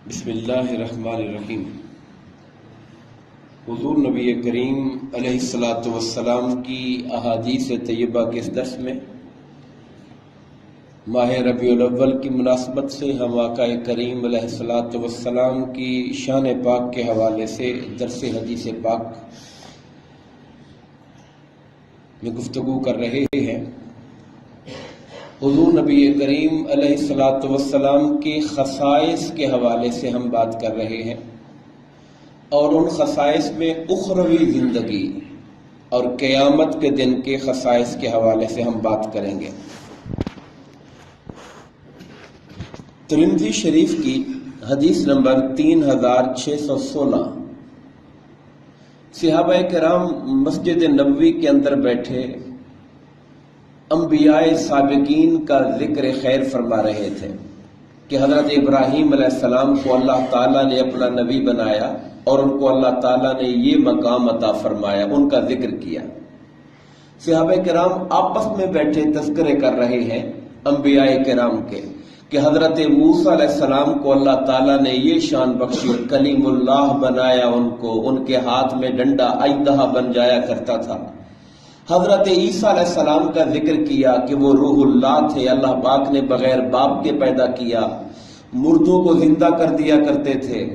بسم اللہ الرحمن الرحیم۔ حضور نبی کریم علیہ الصلاۃ والسلام کی احادیث طیبہ کے اس درس میں ماہ ربیع الاول کی مناسبت سے ہم آقا کریم علیہ الصلاۃ والسلام کی شان پاک کے حوالے سے درس حدیث پاک میں گفتگو کر رہے ہیں۔ حضور نبی کریم علیہ الصلاۃ والسلام کے خصائص کے حوالے سے ہم بات کر رہے ہیں، اور ان خصائص میں اخروی زندگی اور قیامت کے دن کے خصائص کے حوالے سے ہم بات کریں گے۔ ترمذی شریف کی حدیث نمبر 3616، صحابہ کرام مسجد نبوی کے اندر بیٹھے انبیاء سابقین کا ذکر خیر فرما رہے تھے کہ حضرت ابراہیم علیہ السلام کو اللہ تعالیٰ نے اپنا نبی بنایا اور ان کو اللہ تعالیٰ نے یہ مقام عطا فرمایا، ان کا ذکر کیا۔ صحابہ کرام آپس میں بیٹھے تذکرے کر رہے ہیں انبیاء کرام کے کہ حضرت موسیٰ علیہ السلام کو اللہ تعالیٰ نے یہ شان بخشی، کلیم اللہ بنایا ان کو، ان کے ہاتھ میں ڈنڈا ایدھا بن جایا کرتا تھا۔ حضرت عیسیٰ علیہ السلام کا ذکر کیا کہ وہ روح اللہ تھے، اللہ پاک نے بغیر باپ کے پیدا کیا، مردوں کو زندہ کر دیا کرتے تھے۔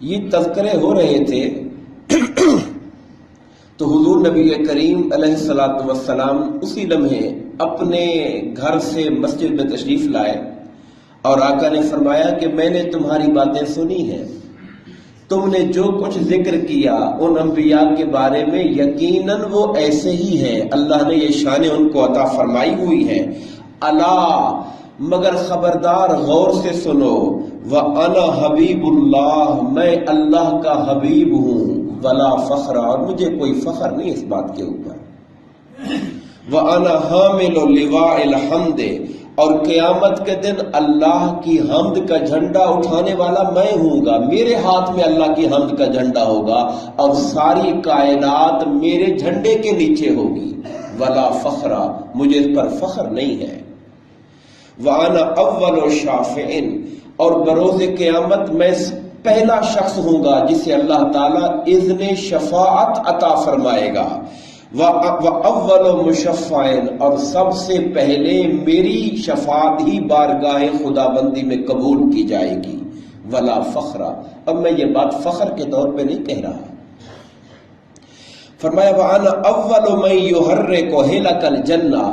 یہ تذکرے ہو رہے تھے تو حضور نبی کریم علیہ الصلاۃ والسلام اسی لمحے اپنے گھر سے مسجد میں تشریف لائے اور آقا نے فرمایا کہ میں نے تمہاری باتیں سنی ہیں، تم نے جو کچھ ذکر کیا ان انبیاء کے بارے میں یقیناً وہ ایسے ہی ہیں، اللہ نے یہ شانیں ان کو عطا فرمائی ہوئی ہیں۔ الا مگر خبردار غور سے سنو، وَأَنَا حبیب اللہ، میں اللہ کا حبیب ہوں، ولا فخر، اور مجھے کوئی فخر نہیں اس بات کے اوپر۔ وَأَنَا حامل لواء الحمد، اور قیامت کے دن اللہ کی حمد کا جھنڈا اٹھانے والا میں ہوں گا، میرے ہاتھ میں اللہ کی حمد کا جھنڈا ہوگا اور ساری کائنات میرے جھنڈے کے نیچے ہوگی۔ ولا فخر، مجھے اس پر فخر نہیں ہے۔ وَأَنَا أَوَّلُ شَافِعٍ، اور بروز قیامت میں پہلا شخص ہوں گا جسے اللہ تعالیٰ اذن شفاعت عطا فرمائے گا۔ وَأَوَّلُ مُشَفَّعٍ، اور سب سے پہلے میری شفاعت ہی بارگاہ خدا بندی میں قبول کی جائے گی۔ ولا فخر، اب میں یہ بات فخر کے طور پہ نہیں کہہ رہا۔ فرمایا وَأَنَا أَوَّلُ مَن يُحَرِّكُ حِلَقَ الْجَنَّةِ،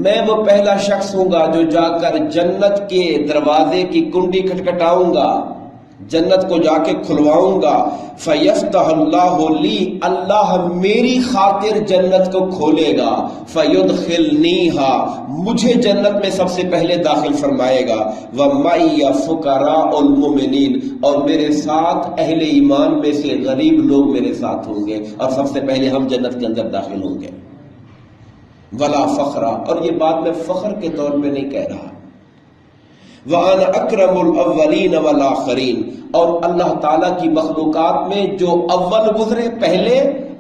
میں وہ پہلا شخص ہوں گا جو جا کر جنت کے دروازے کی کنڈی کھٹکھٹاؤں گا، جنت کو جا کے کھلواؤں گا۔ فَيَفْتَحُ اللَّهُ لِي، اللہ میری خاطر جنت کو کھولے گا۔ فَيُدْخِلْنِيهَا، مجھے جنت میں سب سے پہلے داخل فرمائے گا۔ وَمَعِيَ فُقَرَاءُ الْمُؤْمِنِينَ، اور میرے ساتھ اہل ایمان میں سے غریب لوگ میرے ساتھ ہوں گے اور سب سے پہلے ہم جنت کے اندر داخل ہوں گے۔ ولا فخر، اور یہ بات میں فخر کے طور پہ نہیں کہہ رہا۔ وَأَنَا أَكْرَمُ الْأَوَّلِينَ وَالْآخِرِينَ، اور اللہ تعالیٰ کی مخلوقات میں جو اول گزرے پہلے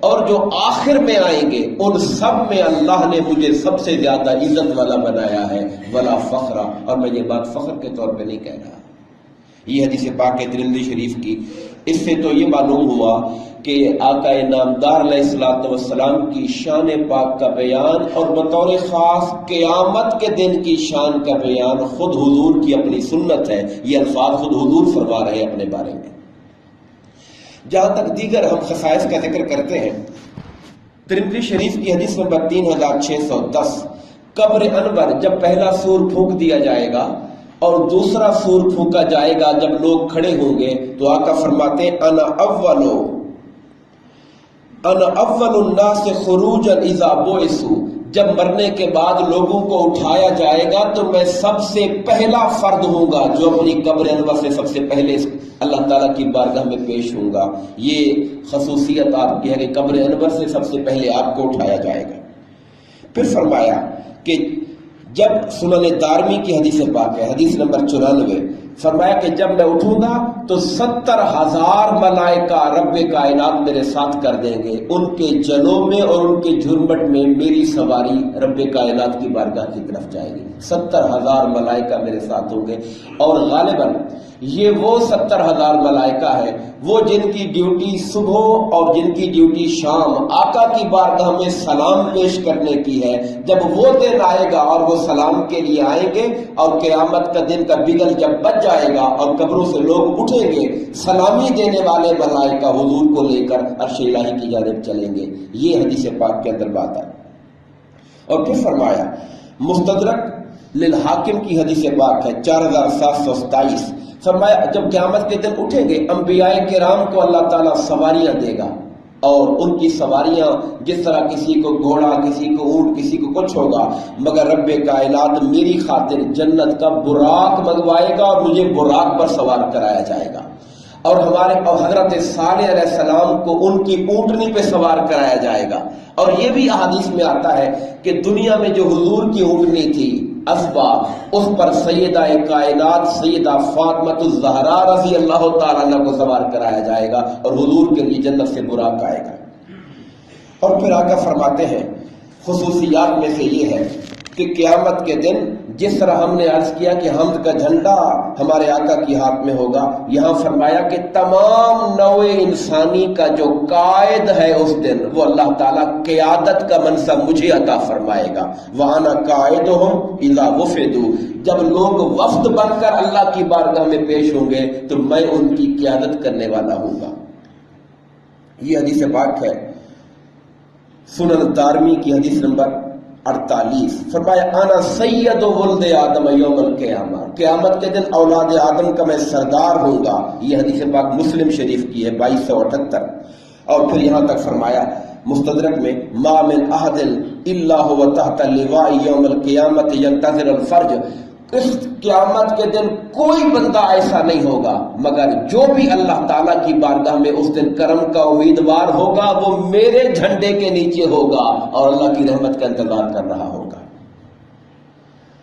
اور جو آخر میں آئیں گے ان سب میں اللہ نے مجھے سب سے زیادہ عزت والا بنایا ہے۔ ولا فخر، اور میں یہ بات فخر کے طور پہ نہیں کہہ رہا۔ یہ حدیث پاک ہے ترمذی شریف کی۔ اس سے تو یہ معلوم ہوا کہ آقا نامدار علیہ الصلوۃ والسلام کی شان پاک کا بیان اور بطور خاص قیامت کے دن کی شان کا بیان خود حضور کی اپنی سنت ہے، یہ الفاظ خود حضور فرما رہے ہیں اپنے بارے میں۔ جہاں تک دیگر ہم خصائص کا ذکر کرتے ہیں، ترمذی شریف کی حدیث نمبر 3610، قبر انور جب پہلا سور پھونک دیا جائے گا اور دوسرا سور پھونکا جائے گا جب لوگ کھڑے ہوں گے تو آقا فرماتے ہیں انا اول الناس خروجا اذا بعثوا، جب مرنے کے بعد لوگوں کو اٹھایا جائے گا تو میں سب سے پہلا فرد ہوں گا جو اپنی قبر انور سے سب سے پہلے اللہ تعالیٰ کی بارگاہ میں پیش ہوں گا۔ یہ خصوصیت آپ کی ہے کہ قبر انور سے سب سے پہلے آپ کو اٹھایا جائے گا۔ پھر فرمایا کہ جب سنن دارمی کی حدیث پاک ہے، حدیث نمبر 94، فرمایا کہ جب میں اٹھوں گا تو 70,000 ملائکہ رب کائنات میرے ساتھ کر دیں گے، ان کے جلوں میں اور ان کے جھرمٹ میں میری سواری رب کائنات کی بارگاہ کی طرف جائے گی۔ 70,000 ملائکہ میرے ساتھ ہوں گے، اور غالباً یہ وہ 70,000 ملائکہ ہے وہ جن کی ڈیوٹی صبح اور جن کی ڈیوٹی شام آقا کی بارگاہ میں سلام پیش کرنے کی ہے۔ جب وہ دن آئے گا اور وہ سلام کے لیے آئیں گے اور قیامت کا دن کا بگل جب بچ جائے گا اور قبروں سے لوگ اٹھیں گے، سلامی دینے والے ملائکہ حضور کو لے کر عرش الہی کی جانب چلیں گے۔ یہ حدیث پاک کے اندر بات ہے۔ اور پھر فرمایا، مستدرک للحاکم کی حدیث پاک ہے 4727، فرمایا جب قیامت کے دن اٹھیں گے انبیاء کرام کو اللہ تعالیٰ سواریاں دے گا، اور ان کی سواریاں جس طرح کسی کو گھوڑا، کسی کو اونٹ، کسی کو کچھ ہوگا، مگر رب کائنات میری خاطر جنت کا براق منگوائے گا اور مجھے براق پر سوار کرایا جائے گا، اور حضرت صالح علیہ السلام کو ان کی اونٹنی پہ سوار کرایا جائے گا۔ اور یہ بھی احادیث میں آتا ہے کہ دنیا میں جو حضور کی اونٹنی تھی اسبا، اس پر سیدہ کائنات سیدہ فاطمۃ الزہرا رضی اللہ تعالیٰ عنہ کو سوار کرایا جائے گا، اور حضور کے لیے جنت سے براق آئے گا۔ اور پھر آقا فرماتے ہیں خصوصیات میں سے یہ ہے کہ قیامت کے دن جس طرح ہم نے عرض کیا کہ حمد کا جھنڈا ہمارے آقا کی ہاتھ میں ہوگا، یہاں فرمایا کہ تمام نوع انسانی کا جو قائد ہے اس دن وہ اللہ تعالیٰ قیادت کا منصب مجھے عطا فرمائے گا۔ وَأَنَا قَائِدُهُمْ إِذَا وُفِدُوا، جب لوگ وفد بن کر اللہ کی بارگاہ میں پیش ہوں گے تو میں ان کی قیادت کرنے والا ہوں گا۔ یہ حدیث پاک ہے سنن دارمی کی حدیث نمبر 48، فرمایا انا سید ولد آدم یوم القیامہ، قیامت کے دن اولاد آدم کا میں سردار ہوں گا۔ یہ حدیث پاک مسلم شریف کی ہے 2278۔ اور پھر یہاں تک فرمایا مستدرک میں ما من احد الا هو تحت اللواء یوم القیامت ينتظر الفرج، اس قیامت کے دن کوئی بندہ ایسا نہیں ہوگا مگر جو بھی اللہ تعالیٰ کی بارگاہ میں اس دن کرم کا امیدوار ہوگا وہ میرے جھنڈے کے نیچے ہوگا اور اللہ کی رحمت کا انتظار کر رہا ہوگا۔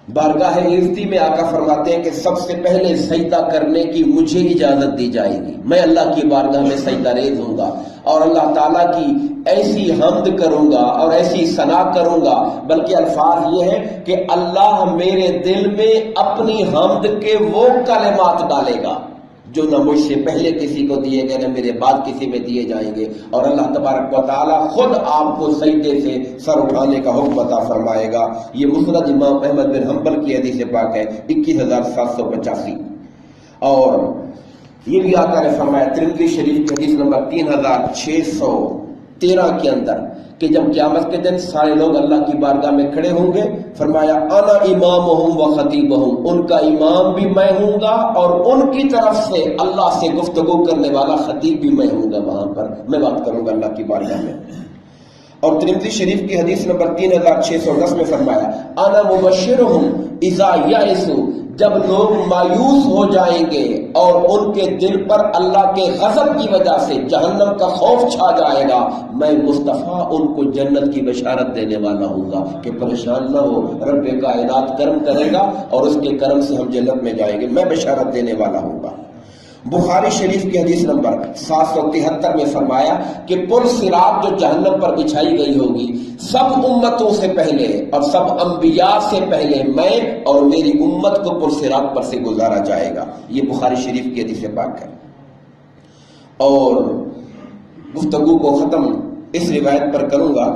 بارگاہ عزتی میں آقا فرماتے ہیں کہ سب سے پہلے سجدہ کرنے کی مجھے اجازت دی جائے گی، میں اللہ کی بارگاہ میں سجدہ ریز ہوں گا اور اللہ تعالیٰ کی ایسی حمد کروں گا اور ایسی ثنا کروں گا، بلکہ الفاظ یہ ہے کہ اللہ میرے دل میں اپنی حمد کے وہ کلمات ڈالے گا جو نہ مجھ سے پہلے کسی کو دیے گئے نہ میرے بعد کسی میں دیے جائیں گے، اور اللہ تبارک و تعالیٰ خود آپ کو سجدے سے سر اٹھانے کا حکم عطا فرمائے گا۔ یہ مسند امام احمد بن حنبل کی حدیث پاک ہے 21785۔ اور یہ بھی آقا نے فرمایا ترمذی شریف کی حدیث نمبر 3613 کے اندر کہ جب قیامت کے دن سارے لوگ اللہ کی بارگاہ میں کھڑے ہوں گے، فرمایا انا امامہم و خطیبہم، ان کا امام بھی میں ہوں گا اور ان کی طرف سے اللہ سے گفتگو کرنے والا خطیب بھی میں ہوں گا، وہاں پر میں بات کروں گا اللہ کی بارگاہ میں۔ اور ترمذی شریف کی حدیث نمبر 3610 میں فرمایا انا مبشرہم اذا یئسوا، جب لوگ مایوس ہو جائیں گے اور ان کے دل پر اللہ کے غضب کی وجہ سے جہنم کا خوف چھا جائے گا، میں مصطفیٰ ان کو جنت کی بشارت دینے والا ہوں گا کہ پریشان نہ ہو، رب کائنات کرم کرے گا اور اس کے کرم سے ہم جنت میں جائیں گے، میں بشارت دینے والا ہوں گا۔ بخاری شریف کی حدیث نمبر 773 میں فرمایا کہ پل صراط جو جہنم پر بچھائی گئی ہوگی، سب امتوں سے پہلے اور سب انبیاء سے پہلے میں اور میری امت کو پل صراط پر سے گزارا جائے گا۔ یہ بخاری شریف کی حدیث پاک ہے۔ اور گفتگو کو ختم اس روایت پر کروں گا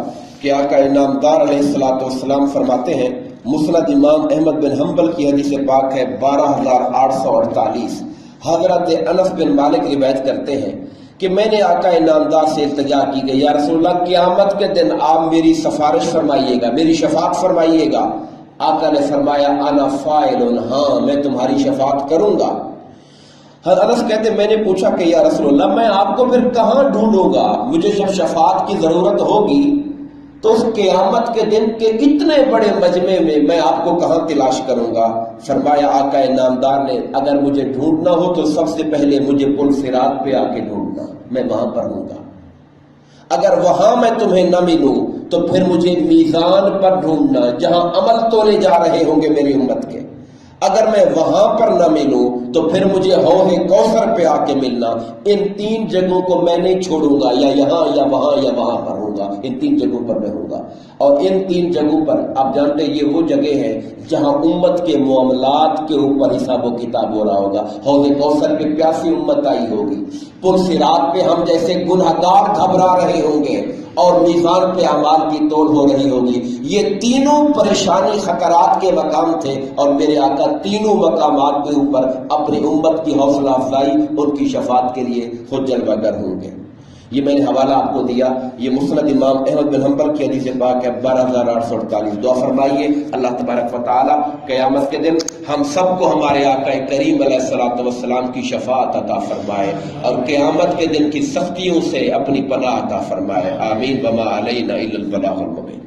کہ آقا انعامدار علیہ السلام فرماتے ہیں، مسند امام احمد بن حنبل کی حدیث پاک ہے 12848، حضرت انس بن مالک روایت کرتے ہیں کہ میں نے آقا انعامدار سے التجا کی گئی، یا رسول اللہ قیامت کے دن آپ میری سفارش فرمائیے گا، میری شفاعت فرمائیے گا۔ آقا نے فرمایا انا فاعل، ہاں میں تمہاری شفاعت کروں گا۔ حضرت انس کہتے میں نے پوچھا کہ یا رسول اللہ میں آپ کو پھر کہاں ڈھونڈوں گا، مجھے جب شفاعت کی ضرورت ہوگی تو اس قیامت کے دن کے اتنے بڑے مجمع میں میں آپ کو کہاں تلاش کروں گا؟ فرمایا آقا انعامدار نے اگر مجھے ڈھونڈنا ہو تو سب سے پہلے مجھے پل صراط پہ آ کے ڈھونڈنا، میں وہاں پر ہوں گا۔ اگر وہاں میں تمہیں نہ ملوں تو پھر مجھے میزان پر ڈھونڈنا جہاں عمل تولے جا رہے ہوں گے میری امت کے۔ اگر میں وہاں پر نہ ملوں تو پھر مجھے حوض کوثر پہ آ کے ملنا. ان 3 جگہوں کو میں نہیں چھوڑوں گا، یا یہاں یا وہاں پر ہوں گا. ان 3 جگہوں پر میں ہوں گا. اور ان 3 جگہوں پر آپ جانتے ہیں یہ وہ جگہ ہے جہاں امت کے معاملات کے اوپر حساب و کتاب ہو رہا ہوگا. حوض کوثر پہ پیاسی امت آئی ہوگی، پل صراط پہ ہم جیسے گنہگار گھبرا رہے ہوں گے، اور میزان پہ اعمال کی تول ہو رہی ہوگی. یہ تینوں پریشانی خطرات کے مقام تھے، اور میرے آقا تینوں مقامات کے اوپر اپنی امت کی حوصلہ افزائی، ان کی شفاعت کے لیے خود جلوہ گر ہوں گے. یہ میں نے حوالہ آپ کو دیا. یہ مسند امام احمد بن حنبل کی حدیث پاک ہے 12848. دعا فرمائیے اللہ تبارک و تعالی قیامت کے دن ہم سب کو ہمارے آقا کریم علیہ الصلوۃ والسلام کی شفاعت عطا فرمائے، اور قیامت کے دن کی سختیوں سے اپنی پناہ عطا فرمائے. آمین. وما علینا الا البلاغ المبین.